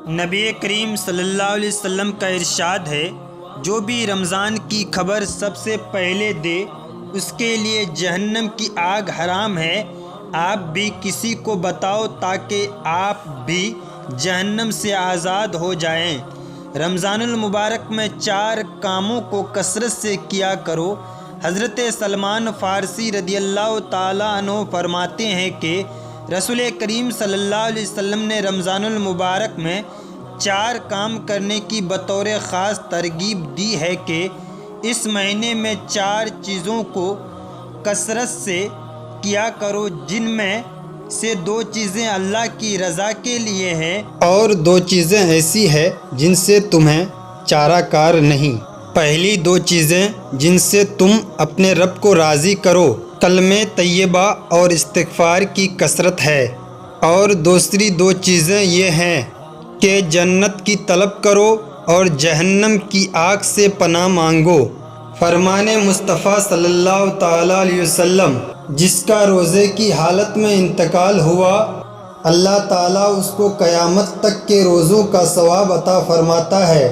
نبی کریم صلی اللہ علیہ وسلم کا ارشاد ہے، جو بھی رمضان کی خبر سب سے پہلے دے اس کے لیے جہنم کی آگ حرام ہے۔ آپ بھی کسی کو بتاؤ تاکہ آپ بھی جہنم سے آزاد ہو جائیں۔ رمضان المبارک میں 4 کاموں کو کثرت سے کیا کرو۔ حضرت سلمان فارسی رضی اللہ تعالیٰ عنہ فرماتے ہیں کہ رسول کریم صلی اللہ علیہ وسلم نے رمضان المبارک میں 4 کام کرنے کی بطور خاص ترغیب دی ہے کہ اس مہینے میں 4 چیزوں کو کثرت سے کیا کرو، جن میں سے 2 چیزیں اللہ کی رضا کے لیے ہیں اور 2 چیزیں ایسی ہیں جن سے تمہیں چارہ کار نہیں۔ پہلی 2 چیزیں جن سے تم اپنے رب کو راضی کرو، کلمہ طیبہ اور استغفار کی کثرت ہے، اور دوسری 2 چیزیں یہ ہیں کہ جنت کی طلب کرو اور جہنم کی آگ سے پناہ مانگو۔ فرمان مصطفیٰ صلی اللہ تعالیٰ علیہ وسلم، جس کا روزے کی حالت میں انتقال ہوا، اللہ تعالیٰ اس کو قیامت تک کے روزوں کا ثواب عطا فرماتا ہے۔